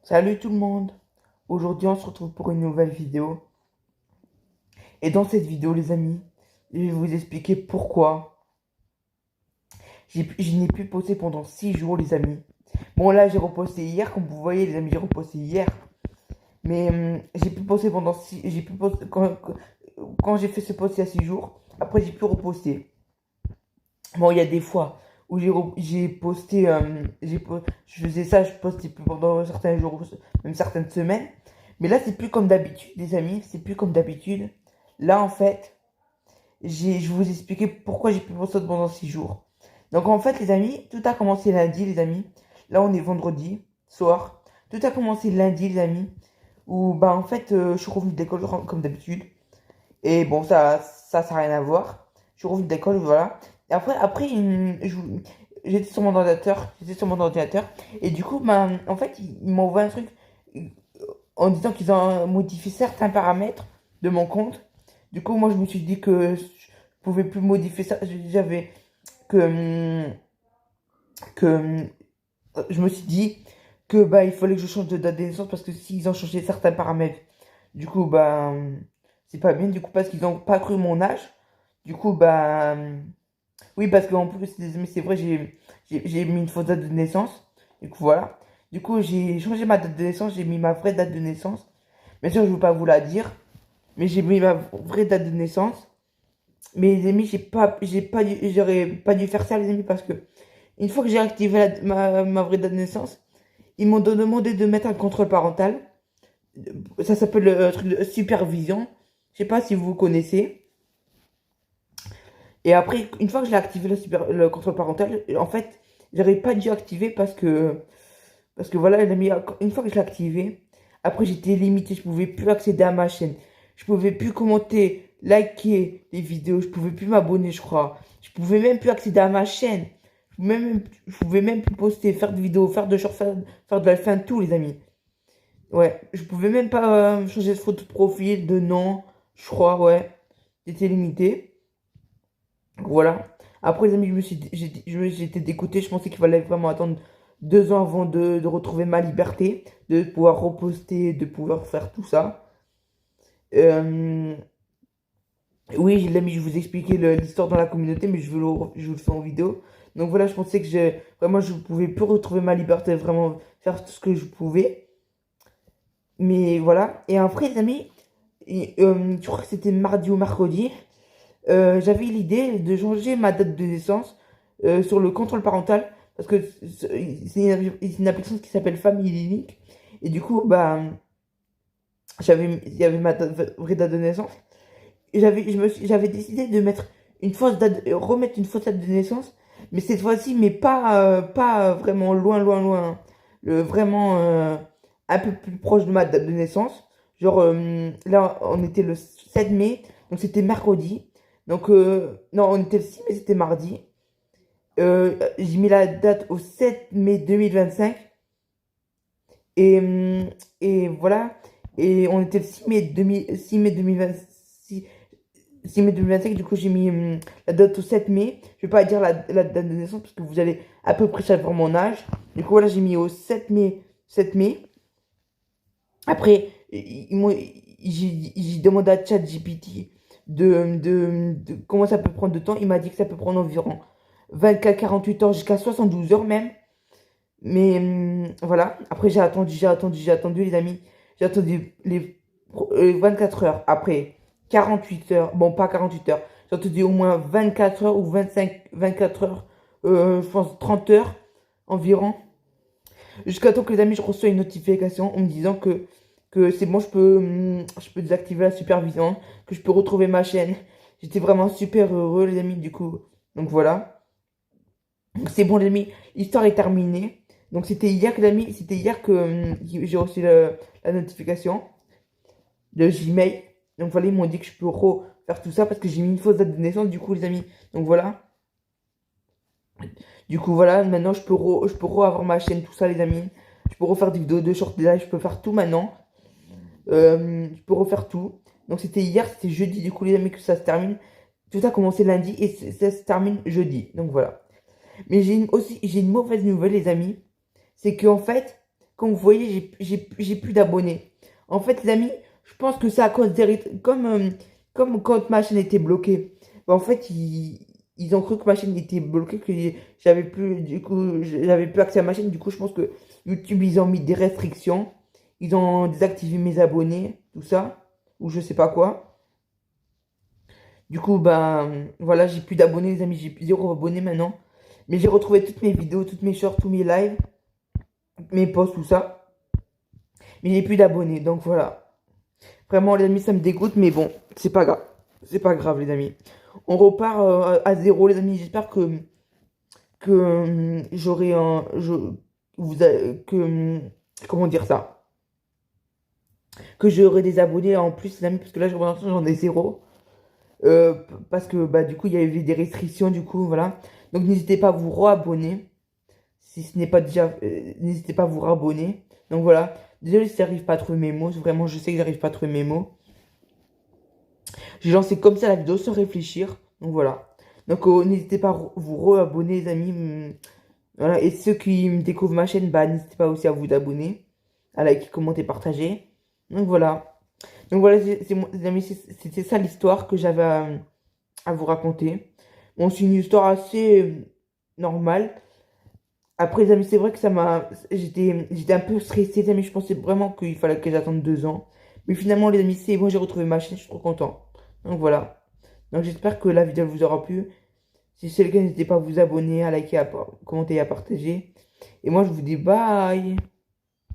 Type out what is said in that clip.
Salut tout le monde! Aujourd'hui on se retrouve pour une nouvelle vidéo. Et dans cette vidéo les amis, je vais vous expliquer pourquoi je n'ai pu poster pendant 6 jours les amis. Bon là j'ai reposté hier, comme vous voyez les amis, j'ai reposté hier. Mais j'ai pu poster pendant 6... J'ai pu poster quand j'ai fait ce post il y a 6 jours. Après j'ai pu reposter. Bon il y a des fois où j'ai posté... je faisais ça, je postais plus pendant certains jours, même certaines semaines. Mais là, c'est plus comme d'habitude, les amis. C'est plus comme d'habitude. Là, en fait, je vais vous expliquer pourquoi j'ai pu poster pendant 6 jours. Donc, en fait, les amis, tout a commencé lundi, les amis. Là, on est vendredi soir. Tout a commencé lundi, les amis. Où, bah, en fait, je suis revenu de l'école comme d'habitude. Et bon, ça n'a rien à voir. Je suis revenu de l'école, voilà. Et après j'étais sur mon ordinateur. J'étais sur mon ordinateur. Et du coup, bah, en fait, ils m'ont envoyé un truc en disant qu'ils ont modifié certains paramètres de mon compte. Du coup, moi, je me suis dit que je pouvais plus modifier ça. J'avais que, que je me suis dit que bah il fallait que je change de date de naissance parce que s'ils ont changé certains paramètres, du coup bah c'est pas bien. Du coup parce qu'ils ont pas cru mon âge. Du coup bah oui parce qu'en plus mais c'est vrai j'ai mis une fausse date de naissance. Du coup voilà. Du coup j'ai changé ma date de naissance. J'ai mis ma vraie date de naissance. Bien sûr je ne veux pas vous la dire, mais j'ai mis ma vraie date de naissance. Mais les amis, j'aurais pas dû faire ça, les amis, parce que une fois que j'ai activé ma vraie date de naissance, ils m'ont demandé de mettre un contrôle parental. Ça s'appelle le truc de supervision. Je sais pas si vous connaissez. Et après, une fois que j'ai activé le contrôle parental, en fait, j'aurais pas dû activer parce que voilà, les amis, une fois que je l'ai activé, après j'étais limité, je pouvais plus accéder à ma chaîne. Je pouvais plus commenter, liker les vidéos, je pouvais plus m'abonner, je crois. Je pouvais même plus accéder à ma chaîne. Je pouvais même plus poster, faire de vidéos, faire de shorts, faire de la fin, tout, les amis. Ouais, je pouvais même pas changer de photo de profil, de nom, je crois, ouais. J'étais limité. Voilà. Après, les amis, j'étais dégoûté. Je pensais qu'il fallait vraiment attendre 2 ans avant de retrouver ma liberté, de pouvoir reposter, de pouvoir faire tout ça. Euh, oui, l'ami, je vous expliquais l'histoire dans la communauté, mais je vous le fais en vidéo. Donc voilà, je pensais que vraiment, je pouvais plus retrouver ma liberté, vraiment faire tout ce que je pouvais. Mais voilà. Et après, les amis, je crois que c'était mardi ou mercredi. J'avais l'idée de changer ma date de naissance sur le contrôle parental parce que c'est une application qui s'appelle Family Link et du coup bah il y avait ma vraie date de naissance et j'avais décidé de mettre une fausse date remettre une fausse date de naissance mais cette fois-ci mais pas vraiment loin loin loin vraiment un peu plus proche de ma date de naissance genre là on était le 7 mai donc c'était mercredi donc, non, on était le 6 mai, c'était mardi. J'ai mis la date au 7 mai 2025. Et, et voilà. Et on était le 6 mai 2026. 6 mai 2025, du coup, j'ai mis la date au 7 mai. Je vais pas dire la date de naissance parce que vous allez à peu près savoir mon âge. Du coup, voilà, j'ai mis au 7 mai. 7 mai. Après, j'ai demandé à ChatGPT de comment ça peut prendre de temps. Il m'a dit que ça peut prendre environ 24 48 heures jusqu'à 72 heures même. Mais voilà. Après, j'ai attendu, les amis. J'ai attendu les 24 heures. Après, 48 heures. Bon, pas 48 heures. J'ai attendu au moins 24 heures ou 24 heures. Je pense 30 heures environ. Jusqu'à temps que les amis, je reçois une notification en me disant que c'est bon, je peux désactiver la supervision, que je peux retrouver ma chaîne. J'étais vraiment super heureux, les amis, du coup. Donc voilà. Donc c'est bon, les amis, l'histoire est terminée. Donc c'était hier que, les amis, c'était hier que j'ai reçu la notification de Gmail. Donc voilà, ils m'ont dit que je peux refaire tout ça parce que j'ai mis une fausse date de naissance, du coup, les amis. Donc voilà. Du coup, voilà, maintenant je peux avoir ma chaîne, tout ça, les amis. Je peux refaire des vidéos de short live, je peux faire tout maintenant. Je peux refaire tout. Donc c'était hier, c'était jeudi, du coup, les amis, que ça se termine. Tout a commencé lundi et ça se termine jeudi. Donc voilà. Mais j'ai une mauvaise nouvelle, les amis. C'est qu'en fait, comme vous voyez, j'ai plus d'abonnés. En fait, les amis, je pense que c'est à cause comme quand ma chaîne était bloquée. Bah, en fait, ils ont cru que ma chaîne était bloquée, que j'avais plus, du coup, j'avais plus accès à ma chaîne. Du coup, je pense que YouTube, ils ont mis des restrictions. Ils ont désactivé mes abonnés, tout ça, ou je sais pas quoi. Du coup, ben, voilà, j'ai plus d'abonnés, les amis, j'ai plus 0 abonnés maintenant. Mais j'ai retrouvé toutes mes vidéos, toutes mes shorts, tous mes lives, mes posts, tout ça. Mais j'ai plus d'abonnés, donc voilà. Vraiment, les amis, ça me dégoûte, mais bon, c'est pas grave. C'est pas grave, les amis. On repart à zéro, les amis. J'espère que j'aurai un. Comment dire ça? Que j'aurai des abonnés en plus, les amis, parce que là, j'en ai zéro. Parce que bah, du coup, il y avait des restrictions, du coup, voilà. Donc, n'hésitez pas à vous re-abonner. Si ce n'est pas déjà. N'hésitez pas à vous re-abonner. Donc, voilà. Désolé si j'arrive pas à trouver mes mots. Vraiment, je sais que j'arrive pas à trouver mes mots. J'ai lancé comme ça la vidéo sans réfléchir. Donc, voilà. Donc, n'hésitez pas à vous re-abonner, les amis. Voilà. Et ceux qui me découvrent ma chaîne, bah, n'hésitez pas aussi à vous abonner, à liker, commenter, partager. Donc, voilà. Donc, voilà, les amis, c'était ça l'histoire que j'avais à vous raconter. Bon, c'est une histoire assez normale. Après, les amis, c'est vrai que j'étais un peu stressé, les amis. Je pensais vraiment qu'il fallait que j'attende 2 ans. Mais finalement, les amis, c'est bon, j'ai retrouvé ma chaîne, je suis trop content. Donc voilà. Donc j'espère que la vidéo vous aura plu. Si c'est le cas, n'hésitez pas à vous abonner, à liker, à commenter et à partager. Et moi, je vous dis bye.